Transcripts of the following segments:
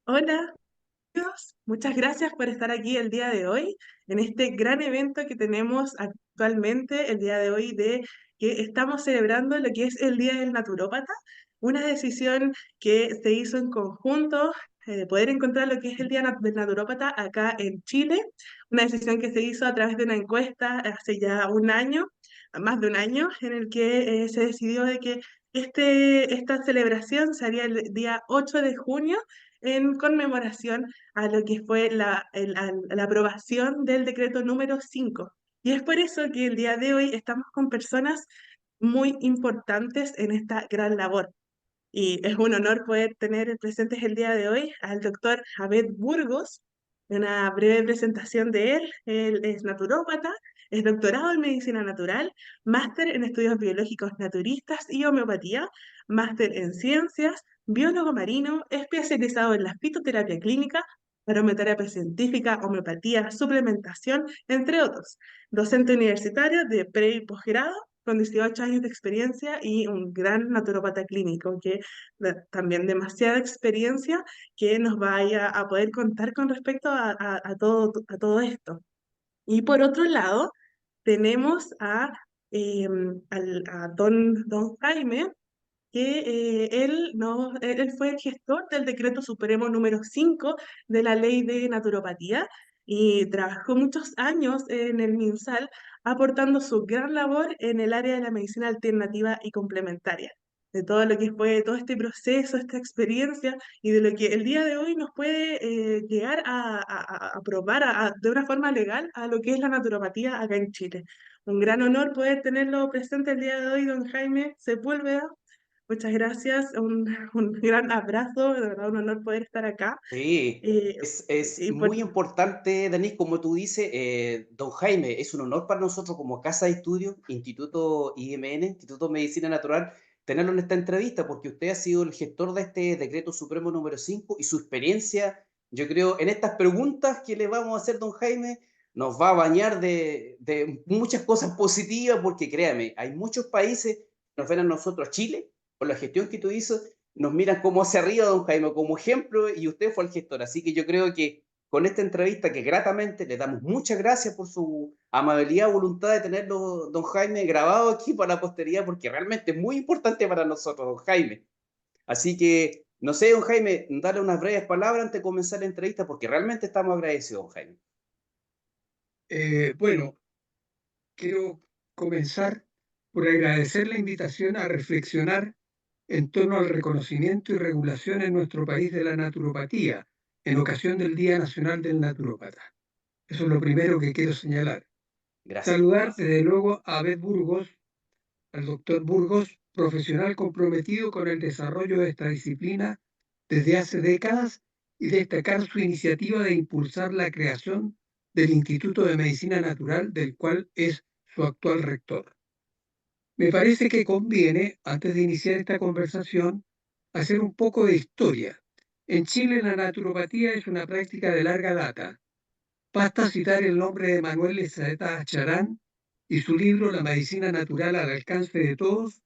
Hola, amigos. Muchas gracias por estar aquí el día de hoy en este gran evento que tenemos actualmente, el día de hoy, de que estamos celebrando lo que es el Día del Naturópata, una decisión que se hizo en conjunto de poder encontrar lo que es el Día del Naturópata acá en Chile, una decisión que se hizo a través de una encuesta hace ya un año, más de un año, en el que se decidió de que esta celebración se haría el día 8 de junio en conmemoración a lo que fue la aprobación del decreto número 5. Y es por eso que el día de hoy estamos con personas muy importantes en esta gran labor. Y es un honor poder tener presentes el día de hoy al doctor Abed Burgos. Una breve presentación de él. Él es naturópata, es doctorado en medicina natural, máster en estudios biológicos naturistas y homeopatía, máster en ciencias, biólogo marino, especializado en la fitoterapia clínica, aromaterapia científica, homeopatía, suplementación, entre otros. Docente universitario de pre y posgrado con 18 años de experiencia y un gran naturópata clínico que también demasiada experiencia que nos vaya a poder contar con respecto a todo esto. Y por otro lado, tenemos a don Jaime, que él, no, él fue el gestor del decreto supremo número 5 de la ley de naturopatía y trabajó muchos años en el MinSal aportando su gran labor en el área de la medicina alternativa y complementaria, de todo lo que fue todo este proceso, esta experiencia y de lo que el día de hoy nos puede llegar a probar de una forma legal a lo que es la naturopatía acá en Chile. Un gran honor poder tenerlo presente el día de hoy, don Jaime Sepúlveda. Muchas gracias, un gran abrazo, de verdad un honor poder estar acá. Sí, Eh, es y muy importante, Denis, como tú dices, don Jaime, es un honor para nosotros como Casa de Estudios, Instituto IMN, Instituto de Medicina Natural, tenerlo en esta entrevista, porque usted ha sido el gestor de este decreto supremo número 5 y su experiencia, yo creo, en estas preguntas que le vamos a hacer, don Jaime, nos va a bañar de muchas cosas positivas, porque créame, hay muchos países que nos ven a nosotros, Chile, con la gestión que tú hizo, nos miran como hacia arriba, don Jaime, como ejemplo, y usted fue el gestor. Así que yo creo que con esta entrevista, que gratamente le damos muchas gracias por su amabilidad, voluntad de tenerlo, don Jaime, grabado aquí para la posteridad, porque realmente es muy importante para nosotros, don Jaime. Así que, no sé, don Jaime, darle unas breves palabras antes de comenzar la entrevista, porque realmente estamos agradecidos, don Jaime. Bueno, quiero comenzar por agradecer la invitación a reflexionar en torno al reconocimiento y regulación en nuestro país de la naturopatía en ocasión del Día Nacional del Naturópata. Eso es lo primero que quiero señalar. Gracias. Saludar desde luego a Abed Burgos, al doctor Burgos, profesional comprometido con el desarrollo de esta disciplina desde hace décadas y destacar su iniciativa de impulsar la creación del Instituto de Medicina Natural, del cual es su actual rector. Me parece que conviene, antes de iniciar esta conversación, hacer un poco de historia. En Chile la naturopatía es una práctica de larga data. Basta citar el nombre de Manuel Esaeta Charán y su libro La medicina natural al alcance de todos,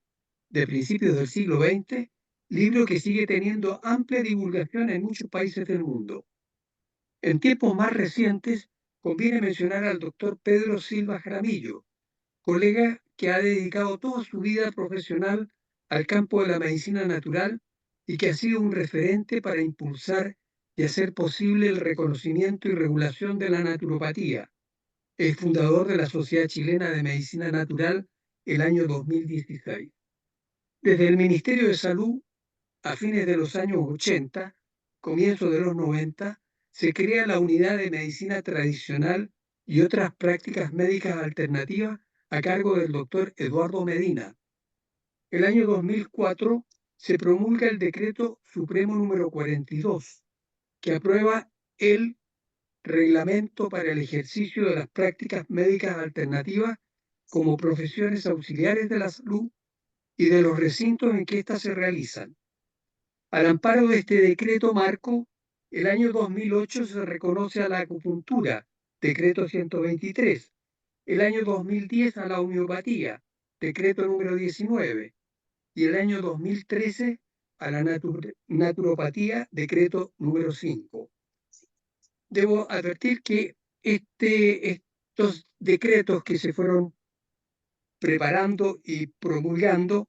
de principios del siglo XX, libro que sigue teniendo amplia divulgación en muchos países del mundo. En tiempos más recientes, conviene mencionar al doctor Pedro Silva Jaramillo, colega que ha dedicado toda su vida profesional al campo de la medicina natural y que ha sido un referente para impulsar y hacer posible el reconocimiento y regulación de la naturopatía. Es fundador de la Sociedad Chilena de Medicina Natural el año 2016. Desde el Ministerio de Salud, a fines de los años 80, comienzo de los 90, se crea la Unidad de Medicina Tradicional y otras prácticas médicas alternativas a cargo del doctor Eduardo Medina. El año 2004 se promulga el Decreto Supremo número 42, que aprueba el Reglamento para el ejercicio de las prácticas médicas alternativas como profesiones auxiliares de la salud y de los recintos en que éstas se realizan. Al amparo de este decreto marco, el año 2008 se reconoce a la acupuntura, decreto 123, el año 2010 a la homeopatía, decreto número 19, y el año 2013 a la naturopatía, decreto número 5. Debo advertir que estos decretos que se fueron preparando y promulgando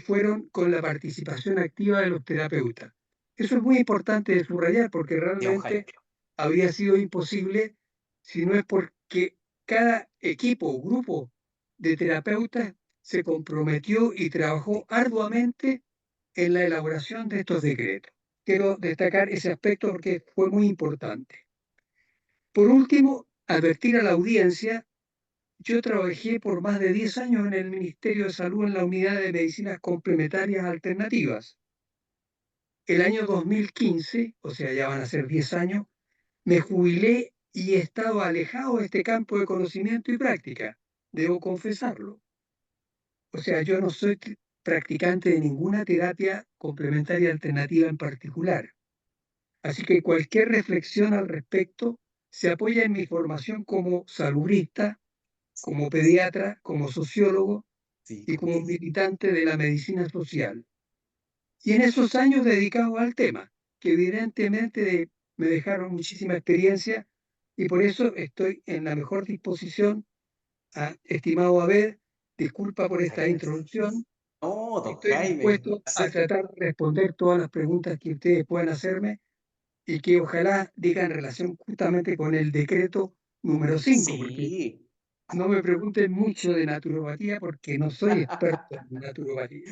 fueron con la participación activa de los terapeutas. Eso es muy importante de subrayar porque Don Jaime. realmente habría sido imposible si no es porque cada equipo o grupo de terapeutas se comprometió y trabajó arduamente en la elaboración de estos decretos. Quiero destacar ese aspecto porque fue muy importante. Por último, advertir a la audiencia, yo trabajé por más de 10 años en el Ministerio de Salud en la Unidad de Medicinas Complementarias Alternativas. El año 2015, o sea, ya van a ser 10 años, me jubilé y he estado alejado de este campo de conocimiento y práctica, debo confesarlo. O sea, yo no soy practicante de ninguna terapia complementaria alternativa en particular. Así que cualquier reflexión al respecto se apoya en mi formación como salubrista, como pediatra, como sociólogo Sí, y como militante de la medicina social. Y en esos años dedicados al tema, que evidentemente me dejaron muchísima experiencia y por eso estoy en la mejor disposición, estimado Abel, disculpa por esta introducción, No, don estoy Jaime. dispuesto a tratar de responder todas las preguntas que ustedes puedan hacerme y que ojalá digan relación justamente con el decreto número 5, porque Sí. no me pregunten mucho de naturopatía porque no soy experto en naturopatía.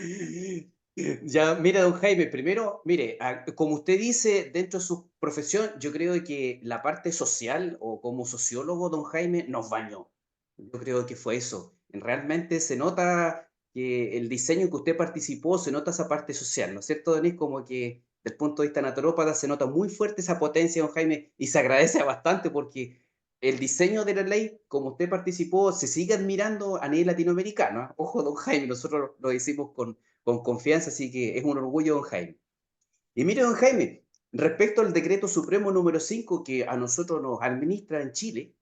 Ya, mira, don Jaime, primero, mire, como usted dice, dentro de su profesión, yo creo que la parte social o como sociólogo, don Jaime, nos bañó. Yo creo que fue eso. Realmente se nota que el diseño que usted participó, se nota esa parte social, ¿no es cierto, Denis? Como que desde el punto de vista naturópata se nota muy fuerte esa potencia, don Jaime, y se agradece bastante porque el diseño de la ley, como usted participó, se sigue admirando a nivel latinoamericano. ¿Ah? Ojo, don Jaime, nosotros lo hicimos con confianza, así que es un orgullo, don Jaime. Y mire, don Jaime, respecto al decreto supremo número 5 que a nosotros nos administra en Chile,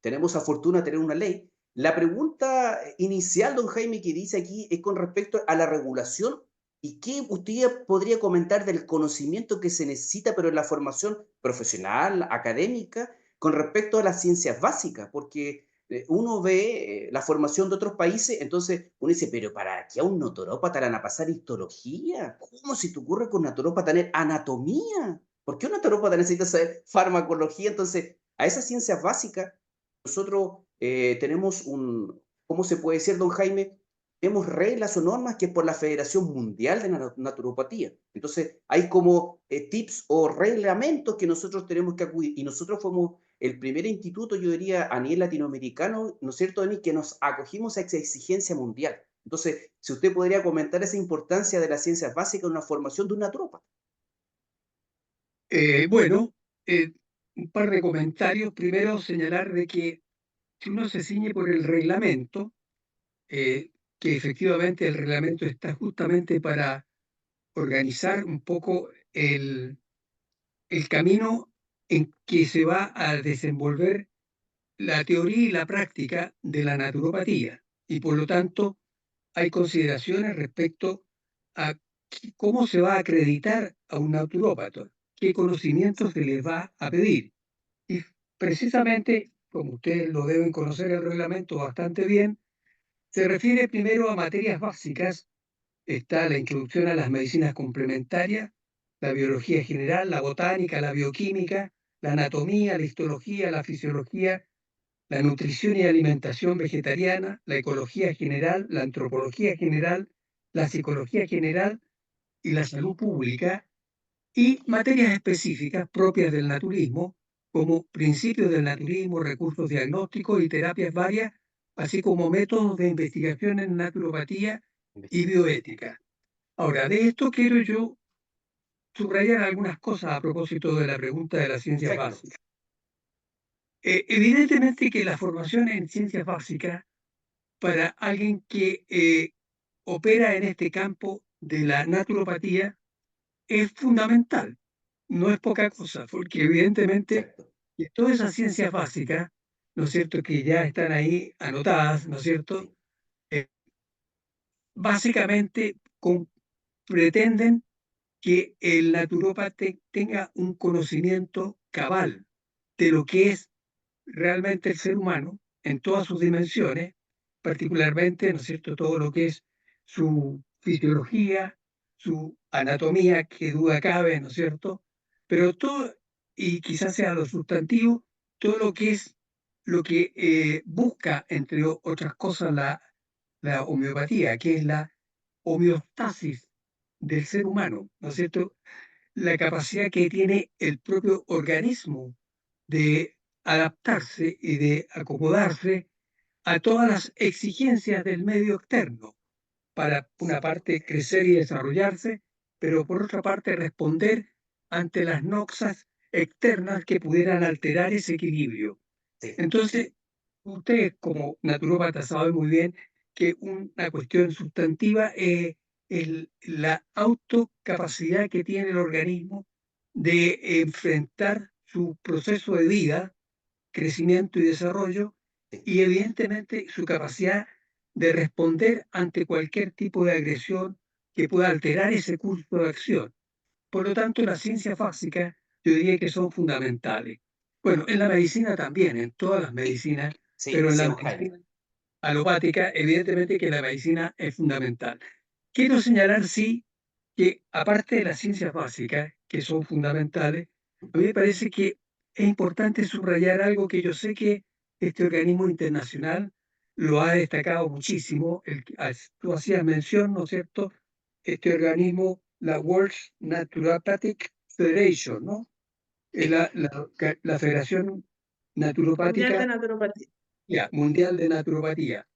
tenemos la fortuna de tener una ley. La pregunta inicial, don Jaime, que dice aquí es con respecto a la regulación y qué usted podría comentar del conocimiento que se necesita, pero en la formación profesional, académica, con respecto a las ciencias básicas, porque uno ve la formación de otros países, entonces uno dice, pero ¿para qué a un naturópata le van a pasar histología? ¿Cómo se te ocurre que un naturópata tener anatomía? ¿Por qué un naturópata necesita saber farmacología? Entonces, a esas ciencias básicas, nosotros tenemos un, ¿cómo se puede decir, don Jaime? Tenemos reglas o normas que es por la Federación Mundial de Naturopatía. Entonces, hay como tips o reglamentos que nosotros tenemos que acudir. Y nosotros fuimos el primer instituto, yo diría, a nivel latinoamericano, ¿no es cierto, Denis?, que nos acogimos a esa exigencia mundial. Entonces, si usted podría comentar esa importancia de las ciencias básicas en una formación de un naturópata. Bueno, un par de comentarios. Primero, señalar de que si uno se ciñe por el reglamento, que efectivamente el reglamento está justamente para organizar un poco el camino en que se va a desenvolver la teoría y la práctica de la naturopatía. Y por lo tanto, hay consideraciones respecto a cómo se va a acreditar a un naturópata, qué conocimientos se les va a pedir. Y precisamente, como ustedes lo deben conocer el reglamento bastante bien, se refiere primero a materias básicas. Está la introducción a las medicinas complementarias, la biología general, la botánica, la bioquímica, la anatomía, la histología, la fisiología, la nutrición y alimentación vegetariana, la ecología general, la antropología general, la psicología general y la salud pública, y materias específicas propias del naturismo, como principios del naturismo, recursos diagnósticos y terapias varias, así como métodos de investigación en naturopatía y bioética. Ahora, de esto quiero yo subrayar algunas cosas a propósito de la pregunta de las ciencias Perfecto. básicas. Evidentemente que la formación en ciencias básicas para alguien que opera en este campo de la naturopatía es fundamental. No es poca cosa, porque evidentemente Exacto. que todas esas ciencias básicas, ¿no es cierto?, que ya están ahí anotadas, ¿no es cierto?, Sí. básicamente pretenden que el naturópata tenga un conocimiento cabal de lo que es realmente el ser humano en todas sus dimensiones, particularmente, ¿no es cierto?, todo lo que es su fisiología, su anatomía, que duda cabe, ¿no es cierto? Pero todo, y quizás sea lo sustantivo, todo lo que es lo que busca, entre otras cosas, la homeopatía, que es la homeostasis del ser humano, ¿no es cierto? La capacidad que tiene el propio organismo de adaptarse y de acomodarse a todas las exigencias del medio externo, para una parte crecer y desarrollarse, pero por otra parte responder ante las noxas externas que pudieran alterar ese equilibrio. Sí, Entonces, usted como naturópata sabe muy bien que una cuestión sustantiva es la autocapacidad que tiene el organismo de enfrentar su proceso de vida, crecimiento y desarrollo, sí, y evidentemente su capacidad de responder ante cualquier tipo de agresión que pueda alterar ese curso de acción. Por lo tanto, las ciencias básicas yo diría que son fundamentales. Bueno, en la medicina también, en todas las sí, medicinas, sí, pero en sí, la don Jaime. medicina alopática, evidentemente que la medicina es fundamental. Quiero señalar, sí, que aparte de las ciencias básicas, que son fundamentales, a mí me parece que es importante subrayar algo que yo sé que este organismo internacional lo ha destacado muchísimo. Tú hacías mención, ¿no es cierto? Este organismo, la World Naturopathic Federation, ¿no? Sí, La Federación Mundial de Naturopática Naturopatía. Mundial de Naturopatía.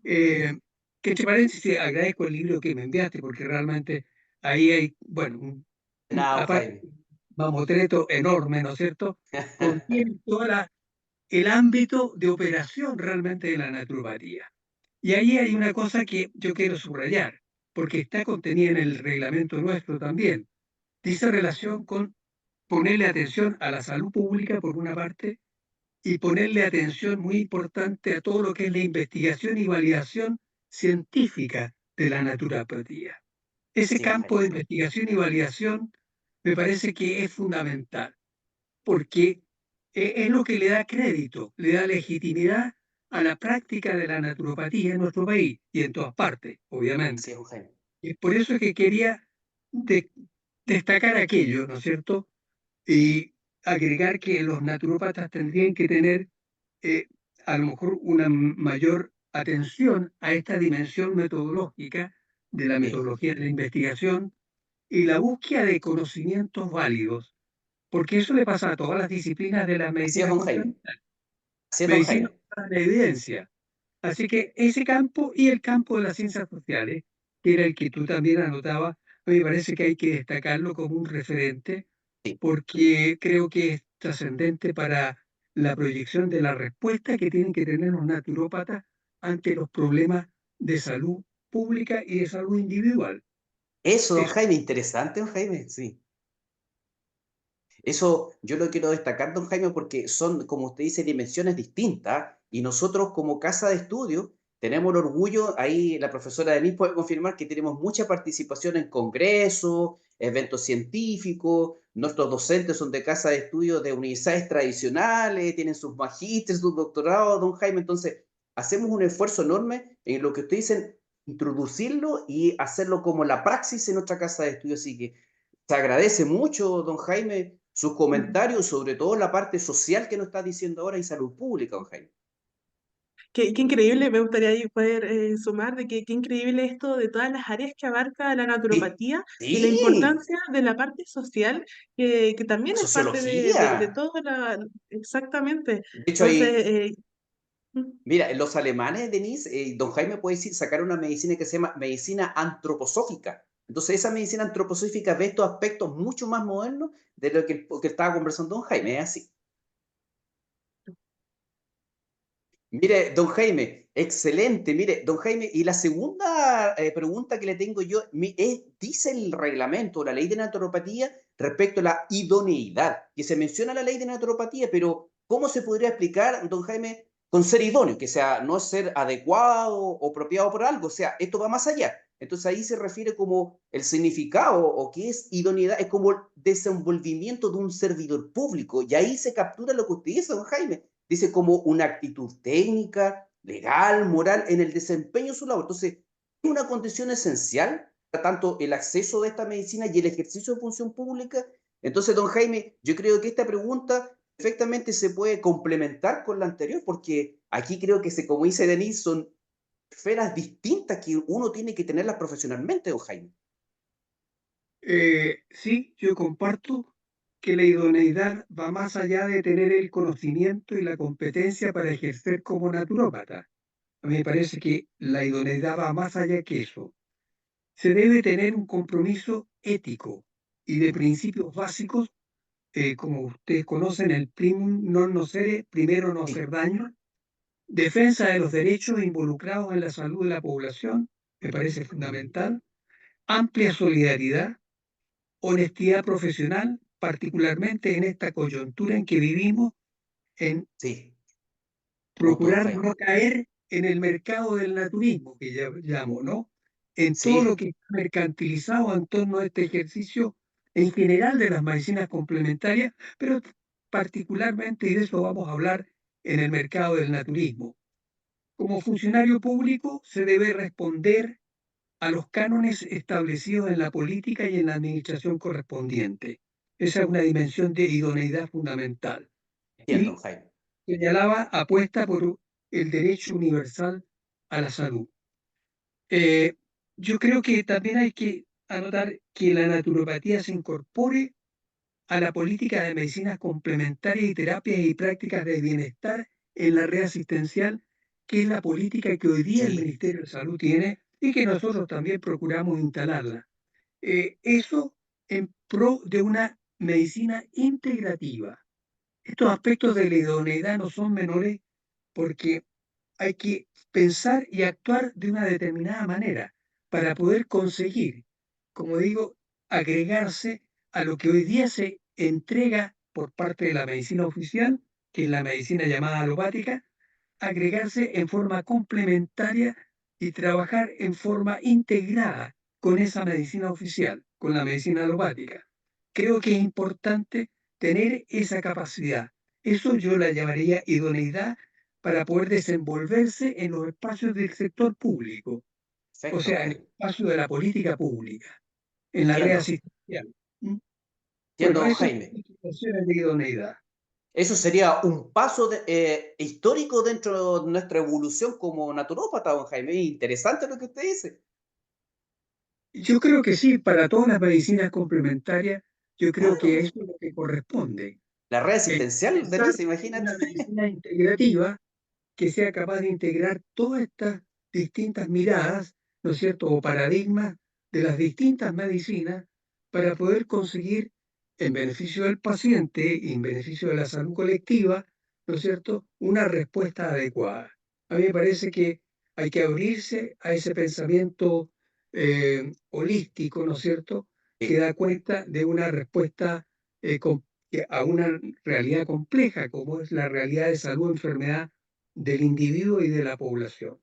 Eh, que entre paréntesis, agradezco el libro que me enviaste porque realmente ahí hay, bueno, de nada, don aparte, Jaime. un mamotreto enorme, ¿no es cierto? Contiene todo el ámbito de operación realmente de la naturopatía. Y ahí hay una cosa que yo quiero subrayar, porque está contenida en el reglamento nuestro también. Dice relación con ponerle atención a la salud pública, por una parte, y ponerle atención muy importante a todo lo que es la investigación y validación científica de la naturopatía. Ese Sí, don campo Jaime. de investigación y validación me parece que es fundamental, porque es lo que le da crédito, le da legitimidad a la práctica de la naturopatía en nuestro país y en todas partes, Sí, obviamente. don Jaime. Y es por eso que quería de- destacar aquello, ¿no es cierto? Y agregar que los naturópatas tendrían que tener eh, a lo mejor una mayor atención a esta dimensión metodológica de la Sí, metodología de la investigación y la búsqueda de conocimientos válidos, porque eso le pasa a todas las disciplinas de la así es, medicina don Jaime. complementaria. Así es, don Medicina Jaime. para la evidencia. Así que ese campo y el campo de las ciencias sociales, que era el que tú también anotabas, a mí me parece que hay que destacarlo como un referente, Sí. porque creo que es trascendente para la proyección de la respuesta que tienen que tener los naturópatas ante los problemas de salud pública y de salud individual. Eso, don Eso. Jaime, interesante, don Jaime, sí. Eso yo lo quiero destacar, don Jaime, porque son, como usted dice, dimensiones distintas y nosotros como casa de estudio tenemos el orgullo, ahí la profesora Denise puede confirmar que tenemos mucha participación en congresos, eventos científicos, nuestros docentes son de casa de estudio de universidades tradicionales, tienen sus magísteres, sus doctorados, don Jaime, entonces hacemos un esfuerzo enorme en lo que usted dicen, introducirlo y hacerlo como la praxis en nuestra casa de estudio, así que se agradece mucho, don Jaime, sus comentarios, sobre todo la parte social que nos está diciendo ahora y salud pública, don Jaime. Qué increíble, me gustaría ahí poder sumar de que qué increíble esto de todas las áreas que abarca la Sí, naturopatía y la sí, importancia de la parte social, que también es parte de sociología. todo exactamente. De hecho, Entonces, hay, mm, mira, los alemanes, Denise, don Jaime puede decir, sacar una medicina que se llama medicina antroposófica. Entonces, esa medicina antroposófica ve estos aspectos mucho más modernos de lo que estaba conversando don Jaime, es así. Mire, don Jaime, excelente. Mire, don Jaime, y la segunda pregunta que le tengo yo, dice el reglamento, la ley de naturopatía, respecto a la idoneidad, que se menciona la ley de naturopatía, pero ¿cómo se podría explicar, don Jaime, con ser idóneo? Que sea, no es ser adecuado o apropiado por algo, o sea, esto va más allá. Entonces ahí se refiere como el significado o qué es idoneidad, es como el desenvolvimiento de un servidor público. Y ahí se captura lo que usted dice, don Jaime. Dice como una actitud técnica, legal, moral en el desempeño de su labor. Entonces, es una condición esencial para tanto el acceso de esta medicina y el ejercicio de función pública. Entonces, don Jaime, yo creo que esta pregunta perfectamente se puede complementar con la anterior, porque aquí creo que, como dice Denise, son esferas distintas que uno tiene que tenerlas profesionalmente, don Jaime. Sí, yo comparto que la idoneidad va más allá de tener el conocimiento y la competencia para ejercer como naturópata. A mí me parece que la idoneidad va más allá que eso. Se debe tener un compromiso ético y de principios básicos, como ustedes conocen, el primum non nocere, primero no hacer Sí, daño, defensa de los derechos involucrados en la salud de la población, me parece fundamental, amplia solidaridad, honestidad profesional, particularmente en esta coyuntura en que vivimos, en sí, punto, don procurar Jaime. no caer en el mercado del naturismo, que ya llamo, ¿no? En todo lo Sí, que está mercantilizado en torno a este ejercicio en general de las medicinas complementarias, pero particularmente, y de eso vamos a hablar, en el mercado del naturismo. Como funcionario público se debe responder a los cánones establecidos en la política y en la administración correspondiente. Esa es una dimensión de idoneidad fundamental. entiendo, don Y Jaime. señalaba apuesta por el derecho universal a la salud. Eh, yo creo que también hay que anotar que la naturopatía se incorpore a la política de medicinas complementarias y terapias y prácticas de bienestar en la red asistencial, que es la política que hoy día el Sí, Ministerio de Salud tiene y que nosotros también procuramos instalarla. Eso en pro de una medicina integrativa. Estos aspectos de la idoneidad no son menores porque hay que pensar y actuar de una determinada manera para poder conseguir, como digo, agregarse a lo que hoy día se entrega por parte de la medicina oficial, que es la medicina llamada alopática, agregarse en forma complementaria y trabajar en forma integrada con esa medicina oficial, con la medicina alopática. Creo que es importante tener esa capacidad. Eso yo la llamaría idoneidad para poder desenvolverse en los espacios del sector público, o perfecto, don sea, en el Jaime. espacio de la política pública, en la red Entiendo, asistencial. ¿Mm? entiendo, Bueno, don esas son Jaime. las situaciones de idoneidad. Eso sería un paso histórico dentro de nuestra evolución como naturópata, don Jaime. Interesante lo que usted dice. Yo creo que sí, para todas las medicinas complementarias, yo creo que Claro. eso es lo que corresponde. La red asistencial, Pensar Denise, en imagínate. una medicina integrativa que sea capaz de integrar todas estas distintas miradas, ¿no es cierto?, o paradigmas de las distintas medicinas para poder conseguir, en beneficio del paciente y en beneficio de la salud colectiva, ¿no es cierto?, una respuesta adecuada. A mí me parece que hay que abrirse a ese pensamiento holístico, ¿no es cierto?, que Sí. da cuenta de una respuesta a una realidad compleja, como es la realidad de salud-enfermedad del individuo y de la población.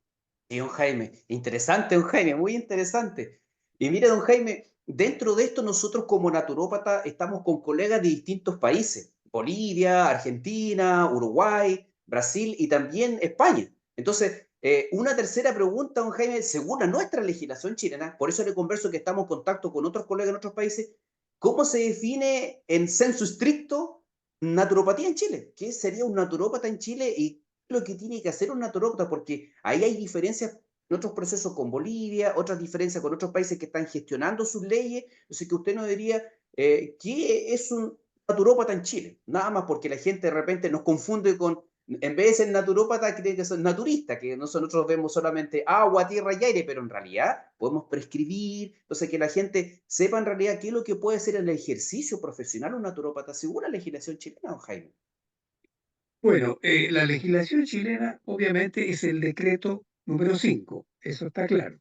Sí, don Jaime, interesante, don Jaime, muy interesante. Y mire, don Jaime, dentro de esto nosotros como naturópata estamos con colegas de distintos países, Bolivia, Argentina, Uruguay, Brasil y también España. Entonces, una tercera pregunta, don Jaime, según a nuestra legislación chilena, por eso le converso que estamos en contacto con otros colegas en otros países, ¿cómo se define en sensu estricto naturopatía en Chile? ¿Qué sería un naturópata en Chile y lo que tiene que hacer un naturópata? Porque ahí hay diferencias en otros procesos con Bolivia, otras diferencias con otros países que están gestionando sus leyes. Así que usted nos diría, ¿qué es un naturópata en Chile? Nada más porque la gente de repente nos confunde con, en vez de ser naturópata, cree que son naturistas, que nosotros vemos solamente agua, tierra y aire, pero en realidad podemos prescribir, entonces que la gente sepa en realidad qué es lo que puede ser el ejercicio profesional un naturópata según la legislación chilena, don Jaime. Bueno, la legislación chilena obviamente es el decreto número 5, eso está claro.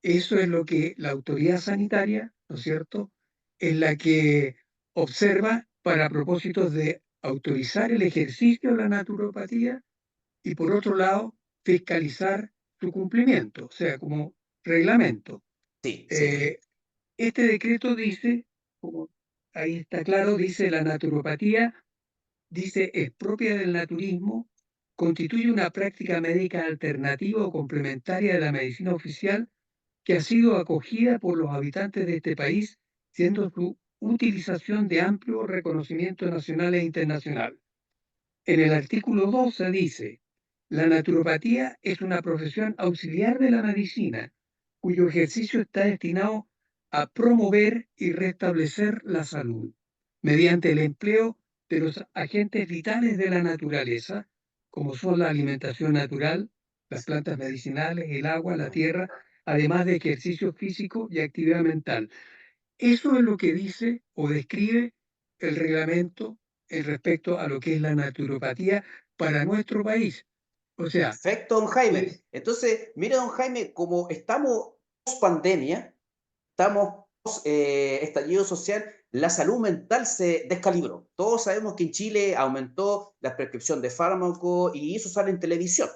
Eso es lo que la autoridad sanitaria, ¿no es cierto?, es la que observa para propósitos de autorizar el ejercicio de la naturopatía y por otro lado, fiscalizar su cumplimiento, o sea, como reglamento. Sí, sí. Eh, este decreto dice, como ahí está claro, dice la naturopatía, dice es propia del naturismo, constituye una práctica médica alternativa o complementaria de la medicina oficial que ha sido acogida por los habitantes de este país, siendo su utilización de amplio reconocimiento nacional e internacional. En el artículo 2 se dice, la naturopatía es una profesión auxiliar de la medicina, cuyo ejercicio está destinado a promover y restablecer la salud, mediante el empleo de los agentes vitales de la naturaleza, como son la alimentación natural, las plantas medicinales, el agua, la tierra, además de ejercicio físico y actividad mental. Eso es lo que dice o describe el reglamento respecto a lo que es la naturopatía para nuestro país. O sea, Perfecto, don Jaime. es Entonces, mire, don Jaime, como estamos post pandemia, estamos estallido social, la salud mental se descalibró. Todos sabemos que en Chile aumentó la prescripción de fármacos y eso sale en televisión.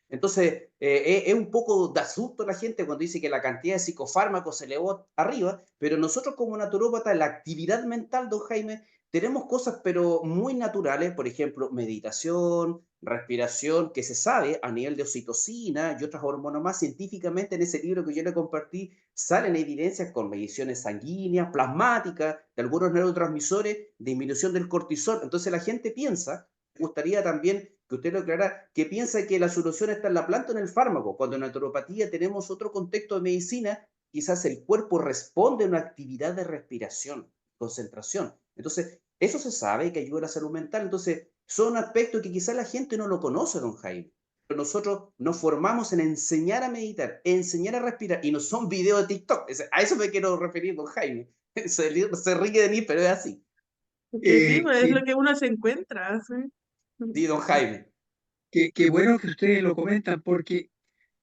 Entonces, es un poco de asusto la gente cuando dice que la cantidad de psicofármacos se elevó arriba, pero nosotros como naturópata, la actividad mental, don Jaime, tenemos cosas pero muy naturales, por ejemplo, meditación, respiración, que se sabe a nivel de oxitocina y otras hormonas más científicamente en ese libro que yo le compartí, salen evidencias con mediciones sanguíneas, plasmáticas, de algunos neurotransmisores, disminución del cortisol. Entonces la gente piensa, me gustaría también que usted lo aclarara, que piensa que la solución está en la planta o en el fármaco, cuando en naturopatía tenemos otro contexto de medicina, quizás el cuerpo responde a una actividad de respiración, concentración. Entonces, eso se sabe que ayuda a la salud mental. Entonces, son aspectos que quizás la gente no lo conoce, don Jaime. Pero nosotros nos formamos en enseñar a meditar, enseñar a respirar, y no son videos de TikTok. A eso me quiero referir, don Jaime. Se ríe de mí, pero es así. Que sí, pues es que, lo que uno se encuentra, ¿sí? Sí, don Jaime. que bueno que ustedes lo comentan, porque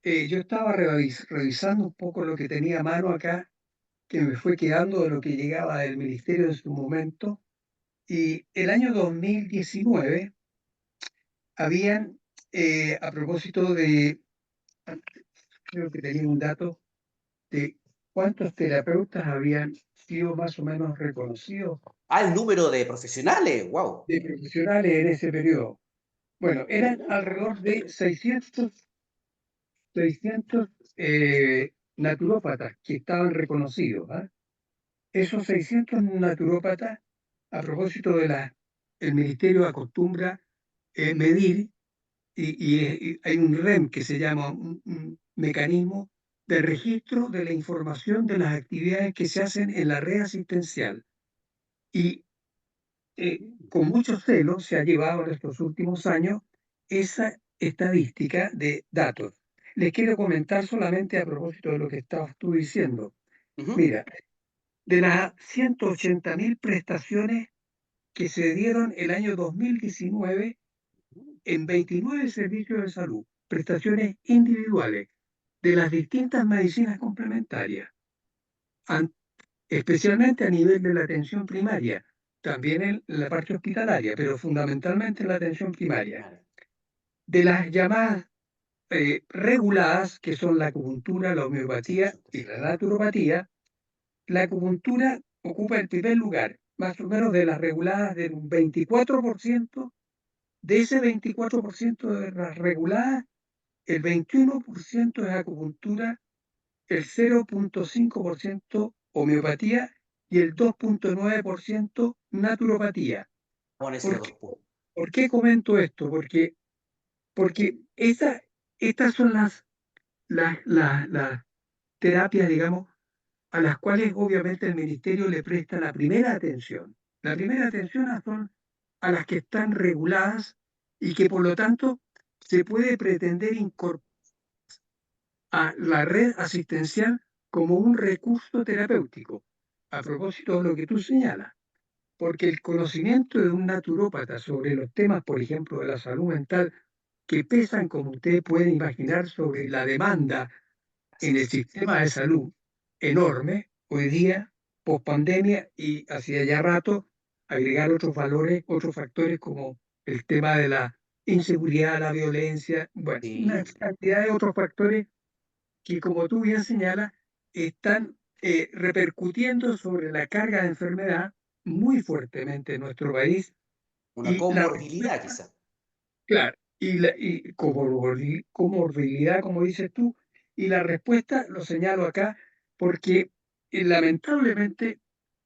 yo estaba revisando un poco lo que tenía a mano acá, que me fue quedando de lo que llegaba del ministerio en su momento, y el año 2019 habían, a propósito de, creo que tenía un dato, de cuántos terapeutas habían sido más o menos reconocidos Ah, el número de profesionales, wow. de profesionales en ese periodo. Bueno, eran alrededor de 600 naturópatas que estaban reconocidos. ¿Ah? Esos 600 naturópatas, a propósito de el ministerio acostumbra medir, y hay un REM que se llama un mecanismo de registro de la información de las actividades que se hacen en la red asistencial. Y con mucho celo se ha llevado en estos últimos años esa estadística de datos. Les quiero comentar solamente a propósito de lo que estabas tú diciendo. Ujú. Mira, de las 180.000 prestaciones que se dieron el año 2019 en 29 servicios de salud, prestaciones individuales de las distintas medicinas complementarias, an- especialmente a nivel de la atención primaria, también en la parte hospitalaria, pero fundamentalmente en la atención primaria. Vale. De las llamadas reguladas, que son la acupuntura, la Sí, homeopatía son y 300. la naturopatía, la acupuntura ocupa el primer lugar, más o menos de las reguladas del 24%. De ese 24% de las reguladas, el 21% es acupuntura, el 0,5% homeopatía y el 2,9% naturopatía. Con esos ¿Por dos qué, puntos. por qué comento esto? Porque estas son las terapias, digamos, a las cuales obviamente el ministerio le presta la primera atención. La primera atención son a las que están reguladas y que por lo tanto se puede pretender incorporar a la red asistencial como un recurso terapéutico. A propósito de lo que tú señalas, porque el conocimiento de un naturópata sobre los temas, por ejemplo, de la salud mental, que pesan, como ustedes pueden imaginar, sobre la demanda Así en el es. sistema de salud enorme, hoy día, post pandemia, y hacia ya rato, agregar otros valores, otros factores como el tema de la inseguridad, la violencia, bueno, una Sí, cantidad de otros factores que, como tú bien señalas, están repercutiendo sobre la carga de enfermedad muy fuertemente en nuestro país. Una Y la comorbilidad respuesta, quizá. claro, y comorbilidad, como dices tú, y la respuesta lo señalo acá porque lamentablemente,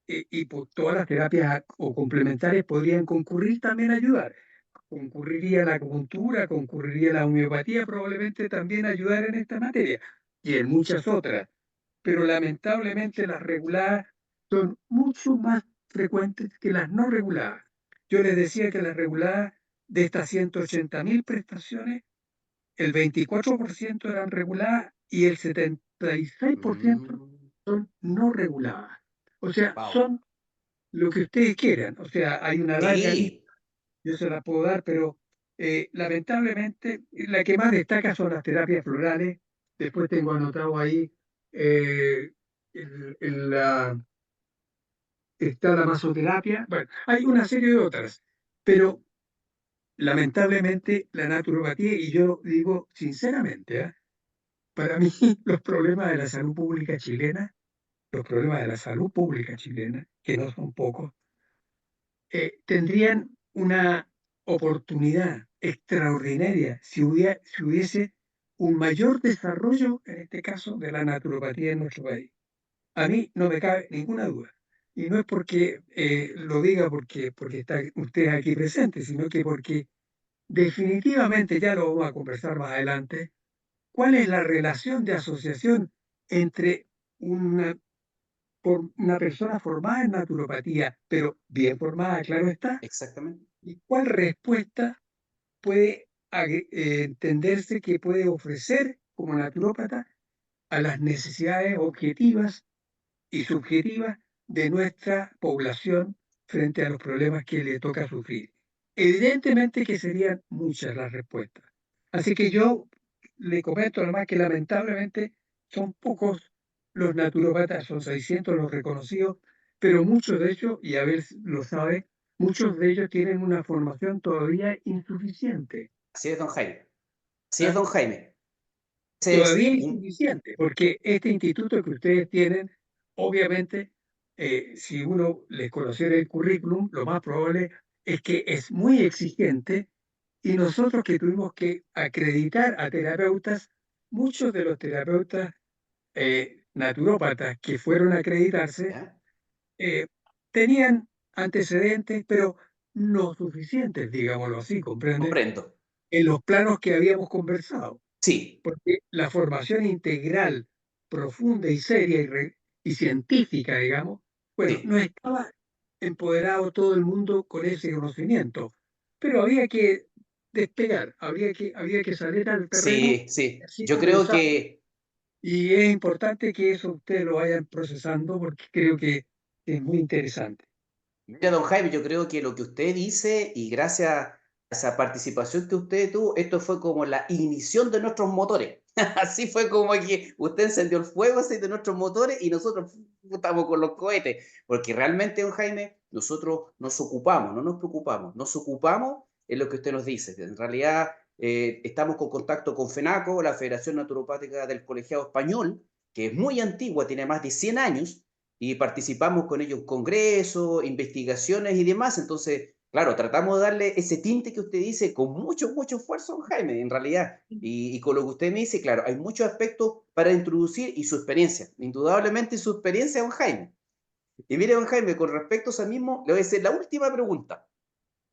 y por todas las terapias o complementarias podrían concurrir también a ayudar. Concurriría la acupuntura, concurriría la homeopatía, probablemente también ayudar en esta materia y en muchas otras. Pero lamentablemente las reguladas son mucho más frecuentes que las no reguladas. Yo les decía que las reguladas de estas 180.000 prestaciones, el 24% eran reguladas y el 76% Mm, son no reguladas. O sea, wow. son lo que ustedes quieran. O sea, hay una larga lista, Sí, yo se la puedo dar, pero lamentablemente la que más destaca son las terapias florales. Después tengo anotado ahí, eh, está la masoterapia. Bueno, hay una serie de otras, pero lamentablemente la naturopatía, y yo digo sinceramente, para mí los problemas de la salud pública chilena, los problemas de la salud pública chilena, que no son pocos, tendrían una oportunidad extraordinaria si hubiese un mayor desarrollo, en este caso, de la naturopatía en nuestro país. A mí no me cabe ninguna duda. Y no es porque lo diga porque están ustedes aquí presentes, sino que porque definitivamente, ya lo vamos a conversar más adelante, cuál es la relación de asociación entre una, una persona formada en naturopatía, pero bien formada, claro está, exactamente. y cuál respuesta puede entenderse que puede ofrecer como naturópata a las necesidades objetivas y subjetivas de nuestra población frente a los problemas que le toca sufrir. Evidentemente que serían muchas las respuestas. Así que yo le comento además que lamentablemente son pocos los naturópatas, son 600 los reconocidos, pero muchos de ellos, y a ver si lo sabe, muchos de ellos tienen una formación todavía insuficiente. Así es, don Jaime. Así es, ¿Ah? don Jaime. Ese es Todavía un... insuficiente, porque este instituto que ustedes tienen, obviamente, si uno les conociera el currículum, lo más probable es que es muy exigente y nosotros que tuvimos que acreditar a terapeutas, muchos de los terapeutas naturópatas que fueron a acreditarse ¿Ya? eh, tenían antecedentes, pero no suficientes, digámoslo así, ¿comprende? Comprendo. En los planos que habíamos conversado Sí, porque la formación integral, profunda y seria y científica, digamos, bueno, no sí, estaba empoderado todo el mundo con ese conocimiento, pero había que despegar, había que salir al terreno, sí, sí. así Yo creo comenzamos. que Y es importante que eso ustedes lo vayan procesando porque creo que es muy interesante. mira, don Jaime, yo creo que lo que usted dice y gracias a esa participación que usted tuvo, esto fue como la ignición de nuestros motores. Así fue como que usted encendió el fuego así de nuestros motores y nosotros estamos con los cohetes. Porque realmente, don Jaime, nosotros nos ocupamos, no nos preocupamos, nos ocupamos en lo que usted nos dice. En realidad, estamos con contacto con FENACO, la Federación Naturopática del Colegiado Español, que es muy antigua, tiene más de 100 años, y participamos con ellos en congresos, investigaciones y demás. Entonces, claro, tratamos de darle ese tinte que usted dice con mucho, mucho esfuerzo, don Jaime, en realidad. Y con lo que usted me dice, claro, hay muchos aspectos para introducir y su experiencia, indudablemente su experiencia, don Jaime. Y mire, don Jaime, con respecto a eso mismo, le voy a hacer la última pregunta.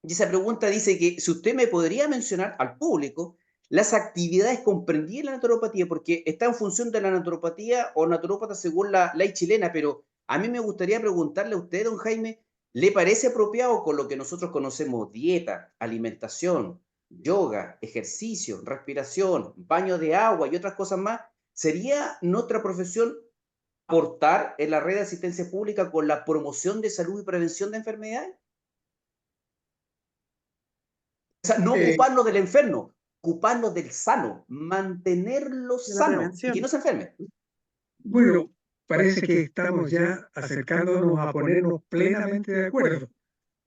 Y esa pregunta dice que si usted me podría mencionar al público las actividades comprendidas en la naturopatía, porque está en función de la naturopatía o naturópata según la ley chilena, pero a mí me gustaría preguntarle a usted, don Jaime, ¿le parece apropiado con lo que nosotros conocemos dieta, alimentación, yoga, ejercicio, respiración, baño de agua y otras cosas más? ¿Sería nuestra profesión aportar en la red de asistencia pública con la promoción de salud y prevención de enfermedades? O sea, no Eh, ocuparnos del enfermo, ocuparnos del sano, mantenerlo de la sano y que no prevención. se enferme. bueno, parece que estamos ya acercándonos a ponernos plenamente de acuerdo,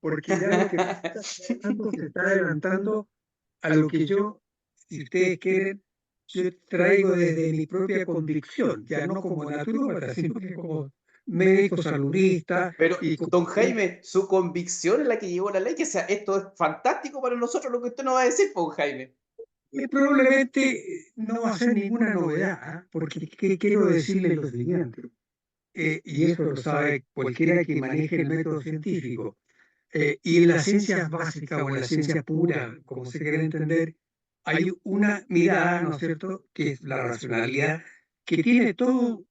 porque ya lo que tú estás hablando se está adelantando a lo que yo, si ustedes quieren, yo traigo desde mi propia convicción, ya no como naturópata, sino que como médico saludista Pero, y como... don Jaime, su convicción es la que llevó la ley, que sea, esto es fantástico para nosotros lo que usted nos va a decir, pues, don Jaime. Probablemente no va a ser ninguna novedad, ¿ah? Porque quiero decirle lo siguiente, y eso lo sabe cualquiera que maneje el método científico, y en las ciencias básicas o en la ciencia pura, como se quiere entender, hay una mirada, ¿no es cierto?, que es la racionalidad, que tiene todo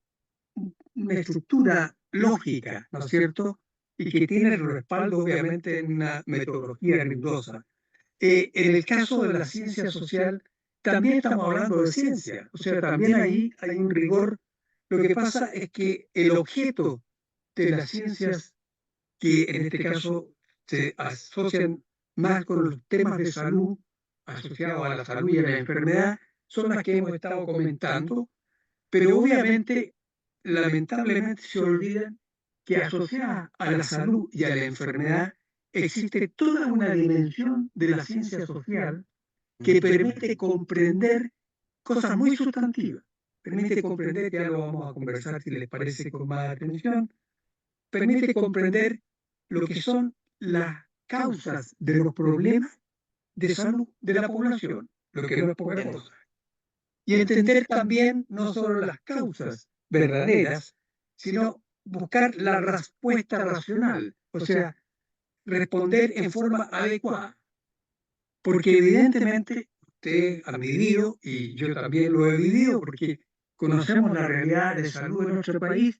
una estructura lógica, ¿no es cierto?, y que tiene el respaldo, obviamente, en una metodología rigurosa. En el caso de la ciencia social, también estamos hablando de ciencia, o sea, también ahí hay un rigor. Lo que pasa es que el objeto de las ciencias, que en este caso se asocian más con los temas de salud, asociados a la salud y a la enfermedad, son las que hemos estado comentando, pero obviamente, lamentablemente, se olvidan que asociada a la salud y a la enfermedad existe toda una dimensión de la ciencia social que permite comprender cosas muy sustantivas. Permite comprender, ya lo vamos a conversar si les parece con más atención, permite comprender lo que son las causas de los problemas de salud de la población, lo que no es poca Entiendo. cosa. Y entender también no solo las causas verdaderas, sino buscar la respuesta racional, o sea, responder en forma adecuada. Porque evidentemente ustedes han vivido, y yo también lo he vivido, porque conocemos la realidad de salud de nuestro país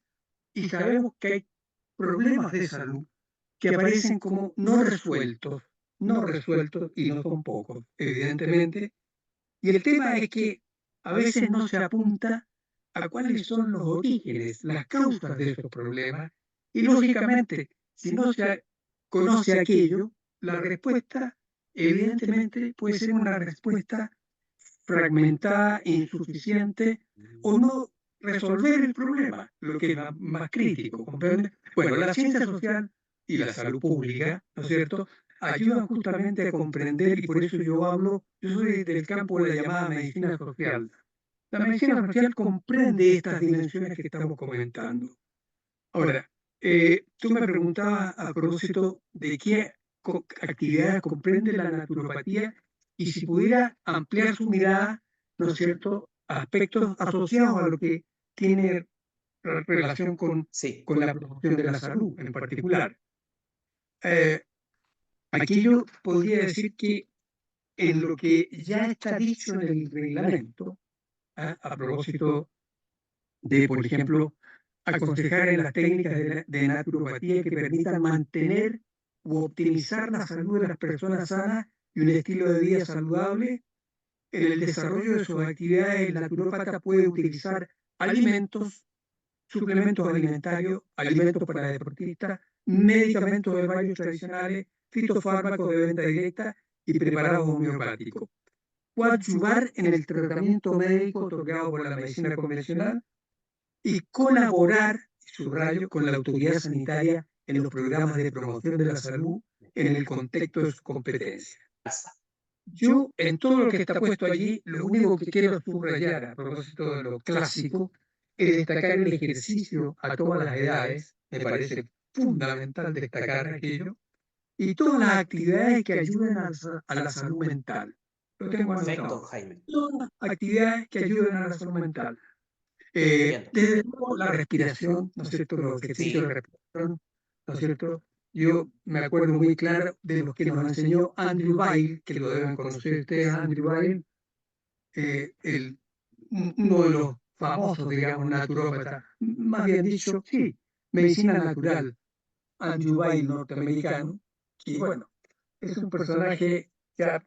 y sabemos que hay problemas de salud que aparecen como no resueltos, no resueltos y no son pocos, evidentemente. Y el tema es que a veces no se apunta a cuáles son los orígenes, las causas de esos problemas. Y lógicamente, si no se conoce aquello, la respuesta evidentemente puede ser una respuesta fragmentada, insuficiente o no resolver el problema, lo que es más crítico, ¿comprende? Bueno, la ciencia social y la salud pública, ¿no es cierto?, ayudan justamente a comprender, y por eso yo soy del campo de la llamada medicina social. La medicina social comprende estas dimensiones que estamos comentando. Ahora, tú me preguntabas a propósito de qué actividades comprende la naturopatía y si pudiera ampliar su mirada, ¿no es cierto?, a aspectos asociados a lo que tiene relación Sí, con la promoción de la salud en particular. Eh, Aquí yo podría decir que en lo que ya está dicho en el reglamento, ¿ah?, a propósito de, por ejemplo, aconsejar en las técnicas de naturopatía que permitan mantener u optimizar la salud de las personas sanas y un estilo de vida saludable. En el desarrollo de sus actividades, el naturópata puede utilizar alimentos, suplementos alimentarios, alimentos para deportistas, medicamentos de varios tradicionales, fitofármacos de venta directa y preparados homeopáticos. Coadyuvar en el tratamiento médico otorgado por la medicina convencional y colaborar, subrayo, con la autoridad sanitaria en los programas de promoción de la salud en el contexto de su competencia. Yo, en todo lo que está puesto allí, lo único que quiero subrayar a propósito de lo clásico es destacar el ejercicio a todas las edades, me parece fundamental destacar aquello, y todas las actividades que ayuden a la salud mental. Lo tengo perfecto, anotado. Jaime. Todas las actividades que ayuden a la salud mental. Entiendo. Desde luego la respiración, ¿no es cierto? Los ejercicios de Sí, respiración, ¿no es cierto? Yo me acuerdo muy claro de lo que nos enseñó Andrew Weil, que lo deben conocer ustedes, Andrew Weil, uno de los famosos, digamos, naturópatas, más bien dicho, sí, medicina natural, Andrew Weil, norteamericano, y bueno, es un personaje que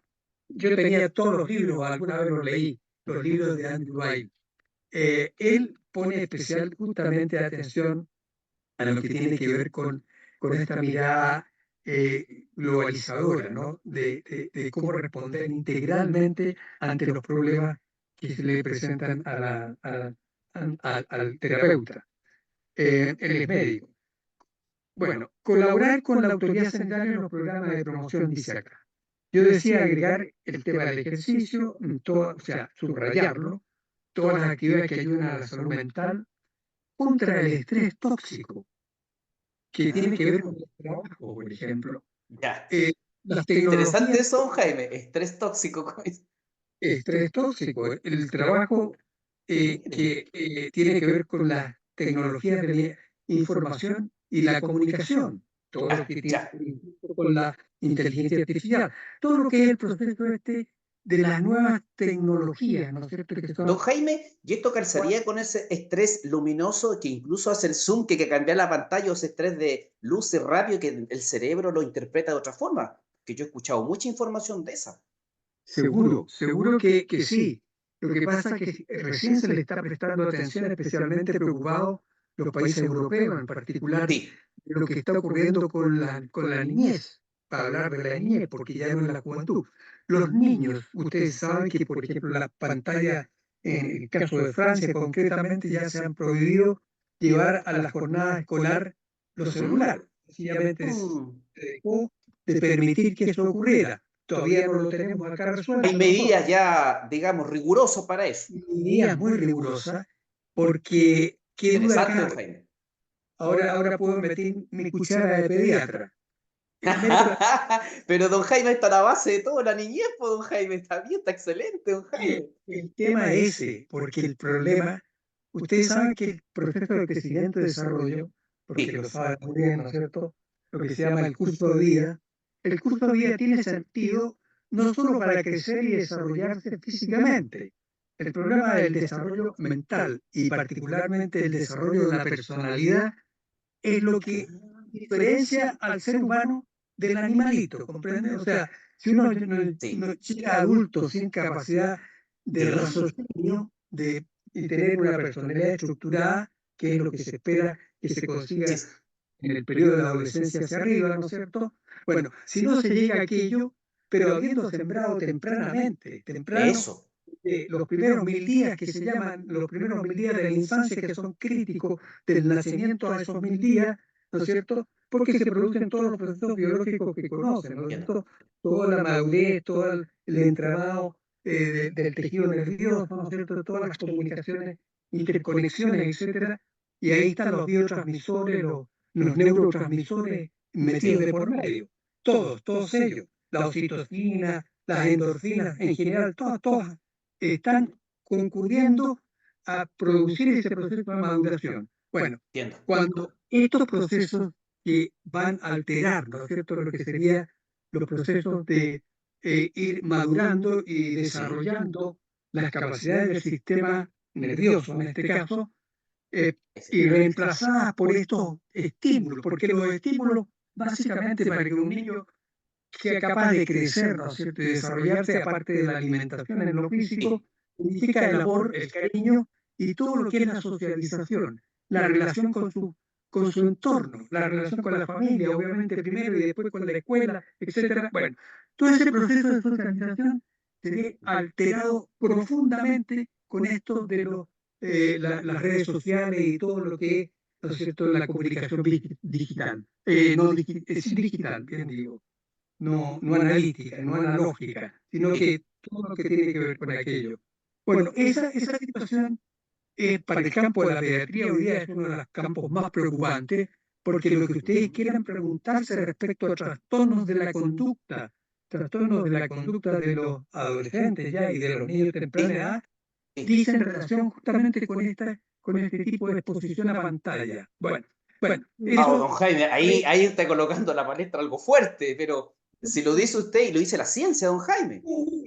yo tenía todos los libros, alguna vez los leí, los libros de Andrew Weil. Él pone especial justamente atención a lo que tiene que ver con esta mirada globalizadora, ¿no? De cómo responder integralmente ante los problemas que se le presentan al terapeuta. Él es médico. Bueno, colaborar con la autoridad sanitaria en los programas de promoción, dice acá. Yo decía agregar el tema del ejercicio, o sea, subrayarlo, todas las actividades que ayudan a la salud mental contra el estrés tóxico, que tiene que ver con Ah, el trabajo, por ejemplo. ya. Eh, las Interesante tecnologías, eso, don Jaime. Estrés tóxico. Como dice. estrés tóxico, el trabajo Mire, que tiene que ver con las tecnologías de la información y la comunicación, todo lo ya, que tiene ya. que ver con la inteligencia artificial, todo lo que es el proceso este de las nuevas tecnologías, ¿no es cierto? Que Don son, Jaime, ¿y esto calzaría con ese estrés luminoso que incluso hace el zoom que cambia la pantalla o ese estrés de luces rápido que el cerebro lo interpreta de otra forma? Que yo he escuchado mucha información de esa. seguro, seguro que sí. Lo que pasa es que recién se le está prestando atención, especialmente preocupados los países europeos, en particular Sí. de lo que está ocurriendo con la niñez, para hablar de la niñez, porque ya no es la juventud. Los niños, ustedes saben que, por ejemplo, la pantalla, en el caso de Francia concretamente, ya se han prohibido llevar a la jornada escolar los celulares. Sencillamente Mm. se dejó de permitir que eso ocurriera. Todavía no lo tenemos acá Hay resuelto nosotros. medidas ya, digamos, rigurosas para eso. Medida muy rigurosa, porque qué duda Interesante, don cabe. Jaime. Ahora puedo meter mi cuchara de pediatra. El médico, Pero don Jaime está a la base de todo, la niñez, pues, don Jaime. Está bien, está excelente, don Jaime. el tema es ese, porque el problema, ustedes saben que el proceso de crecimiento y desarrollo, porque lo Sí, saben muy bien, ¿no es cierto? Lo que se llama el curso de vida tiene sentido no solo para crecer y desarrollarse físicamente. El problema del desarrollo mental y particularmente el desarrollo de una personalidad es lo que diferencia al ser humano del animalito, ¿comprende? O sea, si sí. uno llega adulto sin capacidad de Sí, raciocinio, y tener una personalidad estructurada, que es lo que se espera que se sí, consiga en el periodo de la adolescencia hacia arriba, ¿no es cierto? Bueno, si no se llega a aquello, pero habiendo sembrado temprano, eso. los primeros 1000 días que se llaman los primeros 1000 días de la infancia, que son críticos del nacimiento a esos 1000 días, ¿no es cierto? Porque se producen todos los procesos biológicos que conocen, ¿no es Entiendo. cierto? Toda la madurez, todo el entramado del tejido nervioso, ¿no es cierto? Todas las comunicaciones, interconexiones, etcétera. Y ahí están los biotransmisores, los neurotransmisores metidos de por medio. Todos ellos. La oxitocina, las endorfinas, en general, todas están concurriendo a producir ese proceso de maduración. Bueno, Entiendo. cuando estos procesos que van a alterar, ¿no es cierto?, lo que serían los procesos de ir madurando y Sí. desarrollando las capacidades del sistema nervioso, en este caso, eh, Ese. y reemplazadas por estos estímulos, porque los estímulos, básicamente, para que un niño sea capaz de crecer, ¿no es cierto?, y desarrollarse, aparte de la alimentación en lo físico, Sí. significa el amor, el cariño y todo lo que es la socialización, la relación con su entorno, la relación con la familia, obviamente primero y después con la escuela, etcétera. Bueno, todo ese proceso de socialización se ve alterado profundamente con esto de las redes sociales y todo lo que es, ¿no es cierto?, la comunicación digital. No sí, digital, bien digo, no analítica, no analógica, sino Sí. que todo lo que tiene que ver con aquello. Bueno, esa situación, para el campo de la pediatría hoy día es uno de los campos más preocupantes, porque lo que ustedes quieran preguntarse respecto a trastornos de la conducta de los adolescentes ya y de los niños de temprana Sí. edad, Sí. dice en relación justamente con este tipo de exposición a pantalla. Bueno, Wow, eso don Jaime, ahí está colocando la palestra algo fuerte, pero si lo dice usted y lo dice la ciencia, don Jaime.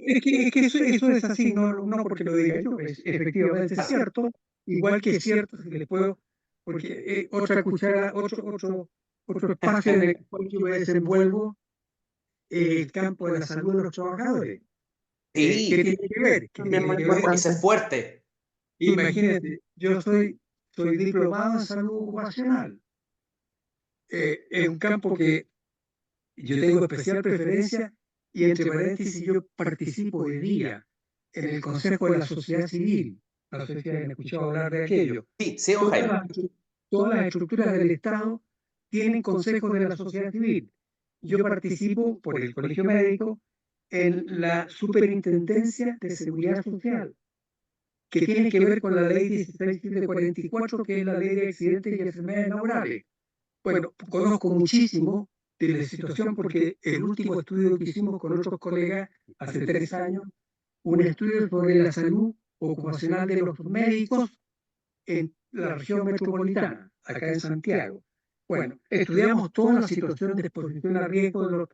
Es que eso es así, no porque lo diga yo, efectivamente es Claro. cierto, igual que es cierto, si le puedo, porque otra cuchara, otro espacio en el cual yo me desenvuelvo, el campo de la salud de los trabajadores. ¿Qué Sí, tiene que ver? ¿Qué También tiene muy que ver? ese importante. es fuerte. Imagínense, yo soy diplomado en salud ocupacional, es un campo que yo tengo especial preferencia y entre paréntesis yo participo hoy día en el Consejo de la Sociedad Civil. No sé si han escuchado hablar de aquello. Sí, sí, don Todas Jaime. las, todas las estructuras del Estado tienen consejos de la sociedad civil. Yo participo por el Colegio Médico en la Superintendencia de Seguridad Social, que tiene que ver con la ley 16744, que es la ley de accidentes y enfermedades laborales. Bueno, conozco muchísimo de la situación porque el último estudio que hicimos con otros colegas hace 3 años, un estudio sobre la salud ocupacional de los médicos en la región metropolitana, acá en Santiago. Bueno, estudiamos toda la situación de exposición a riesgo de los,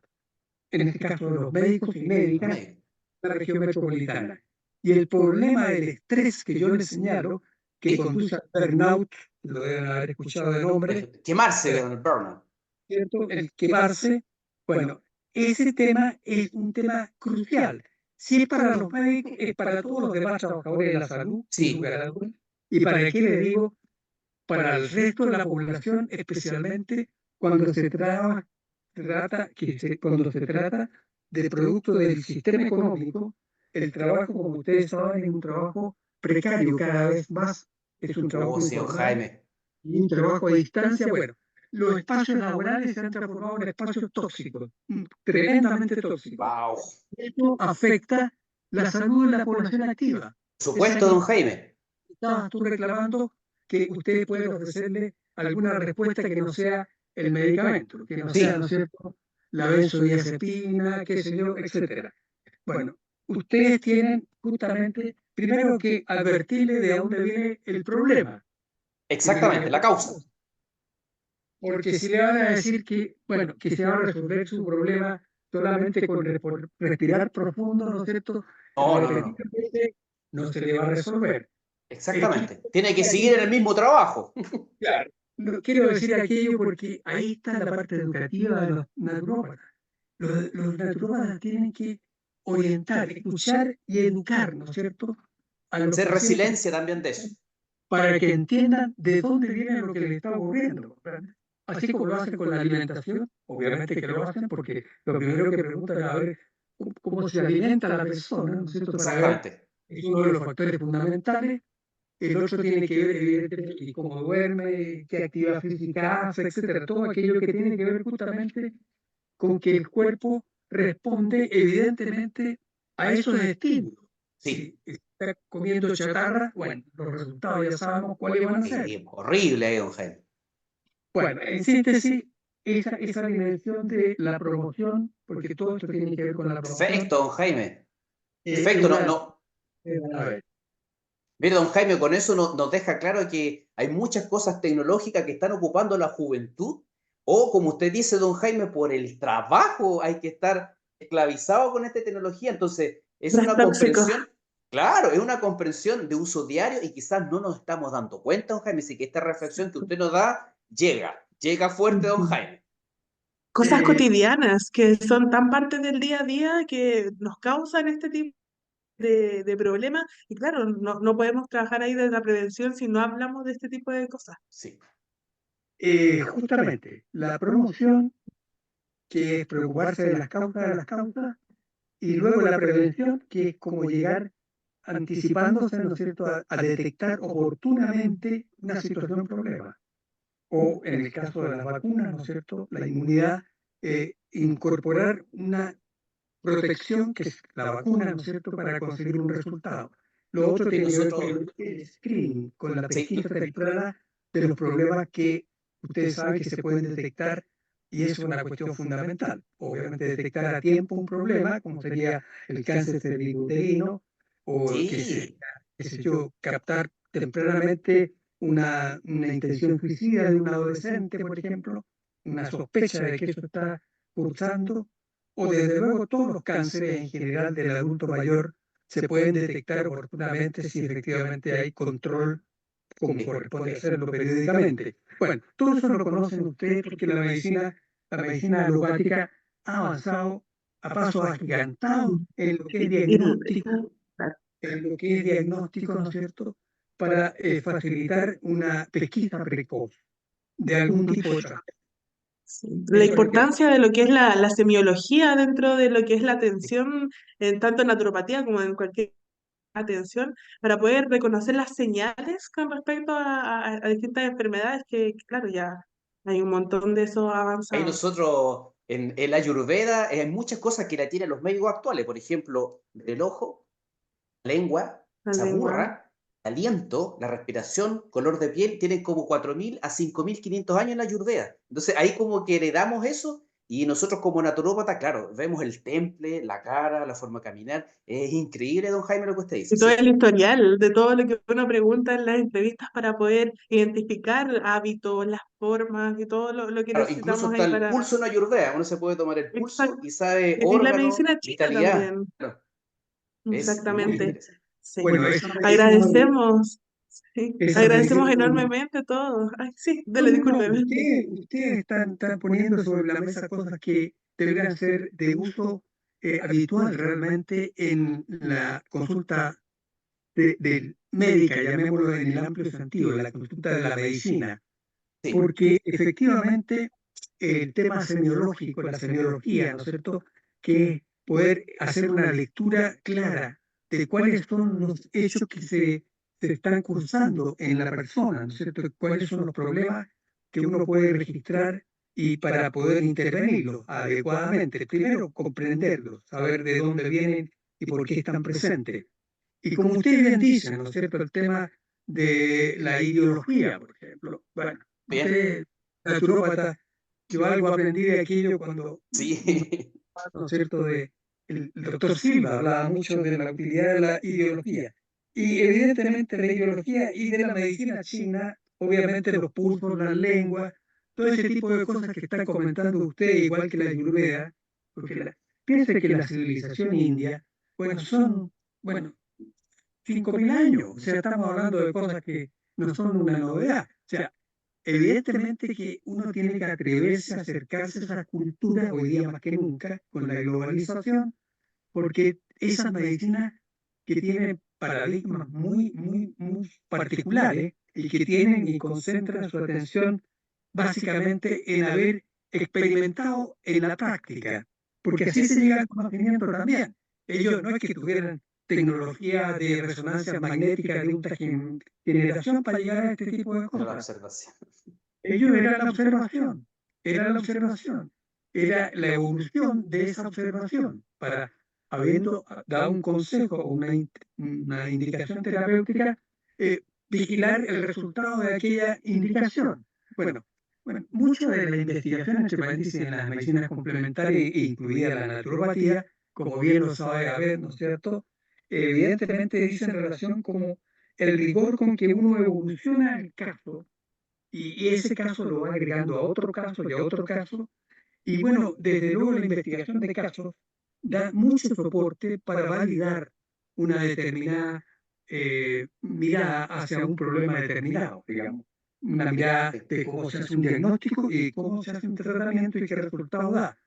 en este caso, de los médicos y médicas Amén. de la región metropolitana. Y el problema del estrés que yo les señalo, que Sí. conduce al burnout, lo deben haber escuchado de nombre, Quemarse con el burnout. ¿cierto? El quemarse, bueno, ese tema es un tema crucial. Si es para los médicos, es para todos los demás trabajadores de la salud, sin Sí. lugar a dudas. Y para qué le digo, para el resto de la población, especialmente cuando se cuando se trata de producto del sistema económico. El trabajo, como ustedes saben, es un trabajo precario cada vez más, es un trabajo Oh, sí, don informal Jaime. y un trabajo a distancia. Bueno, los espacios laborales se han transformado en espacios tóxicos, tremendamente tóxicos. Wow. Esto afecta la salud de la población activa. Por supuesto, don Jaime. Estabas tú reclamando que ustedes pueden ofrecerle alguna respuesta que no sea el medicamento, que no sea, Sí. ¿no es cierto?, la benzodiazepina, qué sé yo, etcétera. Bueno, ustedes tienen justamente, primero que advertirle de dónde viene el problema. Exactamente, la causa. Porque si le van a decir que, bueno, que se va a resolver su problema solamente por respirar profundo, ¿no es cierto?, No, no, no. repetidamente, no se le va a resolver. Exactamente. Tiene que seguir en el mismo trabajo. Claro. No quiero decir aquello porque ahí está la parte educativa de los naturópatas. Los naturópatas tienen que orientar, escuchar y educar, ¿no es cierto?, a los Ser pacientes resiliencia también de eso. para que entiendan de dónde viene lo que les está ocurriendo. Así como lo hacen con la alimentación, obviamente que lo hacen porque lo primero que preguntan es a ver cómo se alimenta la persona, ¿no es cierto?, para ver, Exactamente. es uno de los factores fundamentales. El otro tiene que ver, evidentemente, y cómo duerme, qué actividad física hace, etcétera. Todo aquello que tiene que ver justamente con que el cuerpo responde, evidentemente, a esos estímulos. Sí. Si está comiendo chatarra, bueno, los resultados ya sabemos cuáles van a ser. Sí, horrible, don Jaime. Bueno, en síntesis, esa dimensión de la promoción, porque todo esto tiene que ver con la promoción, Perfecto, don Jaime. es Perfecto. No, una... no. A ver, Mire, don Jaime, con eso nos deja claro que hay muchas cosas tecnológicas que están ocupando la juventud, o como usted dice, don Jaime, por el trabajo hay que estar esclavizado con esta tecnología. Entonces, es Más una tóxico. comprensión, claro, es una comprensión de uso diario y quizás no nos estamos dando cuenta, don Jaime, así que esta reflexión que usted nos da llega fuerte, don Jaime. Cosas eh, cotidianas que son tan parte del día a día que nos causan este tipo de problemas. Y claro, no podemos trabajar ahí desde la prevención si no hablamos de este tipo de cosas. Sí, justamente, la promoción, que es preocuparse de las causas, y luego la prevención, que es como llegar anticipándose, ¿no es cierto?, a detectar oportunamente una situación, un problema. O en el caso de las vacunas, ¿no es cierto?, la inmunidad, incorporar una protección que es la vacuna, ¿no es cierto?, para conseguir un resultado. Lo otro sí, tiene que ver nosotros, con el screening, con la sí, pesquisa temprana de los problemas que ustedes saben que se pueden detectar, y eso es una cuestión fundamental. Obviamente detectar a tiempo un problema, como sería el cáncer cervicuterino, o sí, qué sé yo, captar tempranamente una intención suicida de un adolescente, por ejemplo, una sospecha de que eso está cursando, o desde luego todos los cánceres en general del adulto mayor se pueden detectar oportunamente si efectivamente hay control como sí. corresponde hacerlo periódicamente. Bueno, todo eso lo conocen ustedes porque la medicina alopática ha avanzado a pasos agigantados en lo que es Y diagnóstico, ¿no es cierto?, para facilitar una pesquisa precoz de algún tipo de trastorno. sí, la Eso requiere. importancia de lo que es la semiología dentro de lo que es la atención, tanto en naturopatía como en cualquier atención, para poder reconocer las señales con respecto a distintas enfermedades que, claro, ya hay un montón de eso Ahí avanzado. nosotros en la Ayurveda hay muchas cosas que la tienen los médicos actuales, por ejemplo, el ojo, la lengua, La lengua. chamurra, aliento, la respiración, color de piel, tienen como 4.000 a 5.500 años en la Ayurveda. Entonces ahí como que heredamos eso y nosotros como naturópata, claro, vemos el temple, la cara, la forma de caminar. Es increíble, don Jaime, lo que usted dice, Y todo sí. el historial de todo lo que uno pregunta en las entrevistas para poder identificar hábitos, las formas y todo lo que Claro, incluso necesitamos está ahí el para... pulso en Ayurveda, uno se puede tomar el pulso Exacto. y sabe Y la órgano, medicina china vitalidad. también. Claro, es muy Exactamente. interesante. Sí. Bueno, esa medicina, Agradecemos, sí, esa agradecemos medicina, enormemente todo. Ay, sí, no, dele, no, no, discúlpeme. ustedes están poniendo sobre la mesa cosas que deberían ser de uso habitual realmente en la consulta médica, llamémoslo en el amplio sentido, de la consulta de la medicina, Sí, porque efectivamente el tema semiológico, la semiología, ¿no es cierto?, que es poder hacer una lectura clara de cuáles son los hechos que se están cursando en la persona, ¿no es cierto?, cuáles son los problemas que uno puede registrar y para poder intervenirlos adecuadamente. Primero, comprenderlos, saber de dónde vienen y por qué están presentes. Y como usted bien dice, ¿no es cierto?, el tema de la ideología, por ejemplo. Bueno, bien, usted, naturópata, yo algo aprendí de aquello cuando, sí, ¿no es cierto?, el doctor Silva hablaba mucho de la utilidad de la ideología. Y evidentemente la ideología y de la medicina china, obviamente los pulsos, las lenguas, todo ese tipo de cosas que está comentando usted, igual que la Ayurveda, porque piense que la civilización india, bueno, bueno, 5.000 años. O sea, estamos hablando de cosas que no son una novedad. O sea, evidentemente que uno tiene que atreverse a acercarse a esa cultura hoy día más que nunca con la globalización, porque esas medicinas que tienen paradigmas muy particulares y que tienen y concentran su atención básicamente en haber experimentado en la práctica, porque así se llega al conocimiento también. Ellos no es que tuvieran tecnología de resonancia magnética de ultra generación para llegar a este tipo de era la cosas. observación. Ellos era la observación, era la evolución de esa observación para, habiendo dado un consejo o una indicación terapéutica, vigilar el resultado de aquella indicación. Bueno, bueno, mucho de la investigación, entre paréntesis, en las medicinas complementarias, incluida la naturopatía, como bien lo sabe haber, ¿no es cierto? Evidentemente dice en relación como el rigor con que uno evoluciona el caso y ese caso lo va agregando a otro caso y a otro caso. Y bueno, desde luego la investigación de casos da mucho soporte para validar una determinada mirada hacia un problema determinado, digamos. Una mirada Sí. de cómo se hace un diagnóstico y cómo se hace un tratamiento y qué resultado da.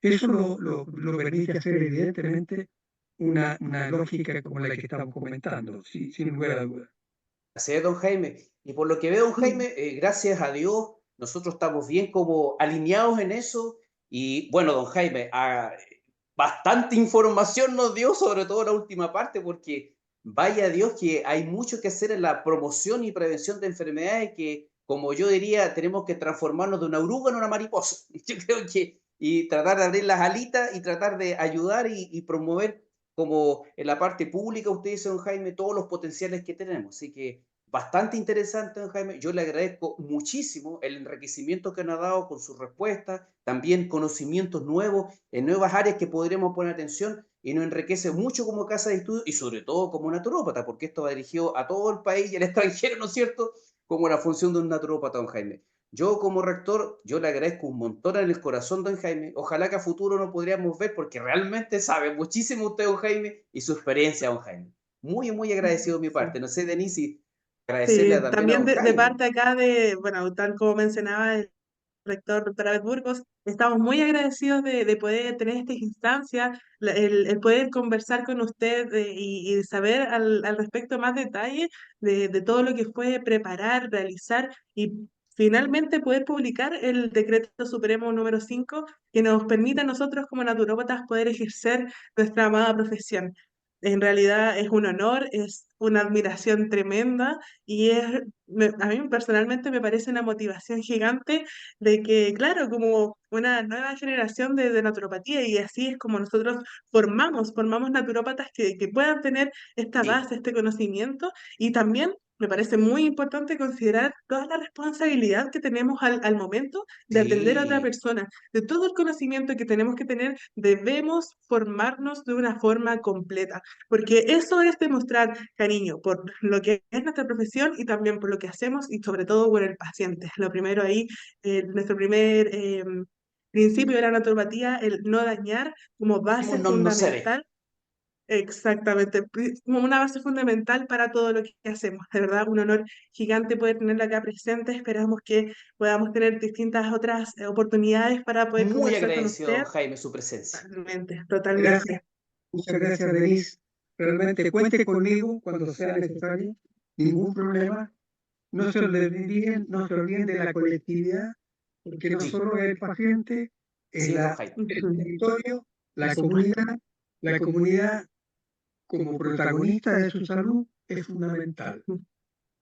Eso lo permite hacer evidentemente una lógica como la que estamos comentando, sin lugar a dudas. Así es, don Jaime. Y por lo que veo, don Jaime, gracias a Dios, nosotros estamos bien como alineados en eso. Y bueno, don Jaime, bastante información nos dio, sobre todo la última parte, porque vaya Dios que hay mucho que hacer en la promoción y prevención de enfermedades que, como yo diría, tenemos que transformarnos de una oruga en una mariposa. Yo creo que, y tratar de abrir las alitas y tratar de ayudar y promover como en la parte pública, usted dice, don Jaime, todos los potenciales que tenemos. Así que bastante interesante, don Jaime. Yo le agradezco muchísimo el enriquecimiento que nos ha dado con sus respuestas, también conocimientos nuevos en nuevas áreas que podremos poner atención y nos enriquece mucho como casa de estudio y sobre todo como naturópata, porque esto va dirigido a todo el país y al extranjero, ¿no es cierto? Como la función de un naturópata, don Jaime. Yo como rector, yo le agradezco un montón en el corazón, don Jaime. Ojalá que a futuro nos podríamos ver porque realmente sabe muchísimo usted, don Jaime, y su experiencia, don Jaime. Muy, muy agradecido de mi Sí. parte. No sé, Denise, si agradecerle Sí, también a también don de Jaime. parte acá de, bueno, tal como mencionaba el rector doctor Abel Burgos, estamos muy agradecidos de poder tener esta instancia, el poder conversar con usted y saber al respecto más detalle de todo lo que fue preparar, realizar y finalmente poder publicar el Decreto Supremo número 5 que nos permite a nosotros como naturópatas poder ejercer nuestra amada profesión. En realidad es un honor, es una admiración tremenda y a mí personalmente me parece una motivación gigante de que, claro, como una nueva generación de naturopatía y así es como nosotros formamos naturópatas que puedan tener esta Sí, base, este conocimiento y también me parece muy importante considerar toda la responsabilidad que tenemos al momento de atender a otra sí. persona. De todo el conocimiento que tenemos que tener, debemos formarnos de una forma completa, porque eso es demostrar cariño por lo que es nuestra profesión y también por lo que hacemos y sobre todo por el paciente. Lo primero ahí, nuestro primer principio de la naturopatía, el no dañar como Como base no, no se ve. fundamental. Exactamente, como una base fundamental para todo lo que hacemos. De verdad, un honor gigante poder tenerla acá presente. Esperamos que podamos tener distintas otras oportunidades para poder Muy conversar con agradecido, usted. don Jaime, su presencia. Totalmente, Gracias, totalmente. muchas gracias, Denise. Realmente cuente conmigo cuando sea necesario, ningún problema. No se olviden de la colectividad, porque no Sí, solo es el paciente, es sí, don Jaime. el Ujú, territorio, por supuesto. la comunidad como protagonista de su salud es fundamental. Ujú,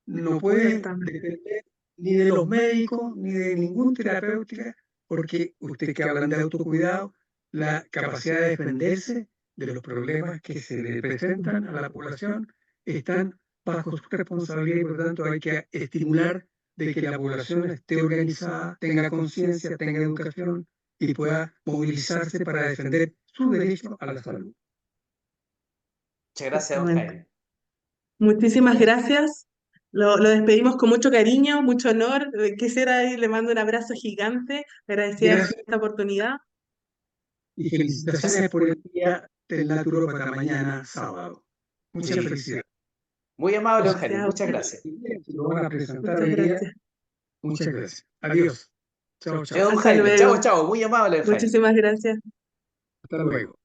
No puede exactamente. depender ni de los médicos, ni de ningún terapéutica, porque usted que hablan de autocuidado, la capacidad de defenderse de los problemas que se le presentan a la población están bajo su responsabilidad y por lo tanto hay que estimular de que la población esté organizada, tenga conciencia, tenga educación y pueda movilizarse para defender su derecho a la salud. Muchas gracias, don Exactamente. Jaime. Muchísimas gracias. Lo despedimos con mucho cariño, mucho honor. Quisiera y le mando un abrazo gigante, agradecida por Gracias esta oportunidad. y felicitaciones por el Día del Naturópata mañana sábado. Muchas Sí, felicidades. muy amable, don Jaime. Gracias a Muchas usted. gracias. Si lo van a presentar Muchas hoy día, gracias. muchas gracias. Adiós. Chao, Chao, chao. don Hasta Jaime. Chao, luego. chao. Muy amable, don Jaime. Muchísimas gracias. Hasta luego.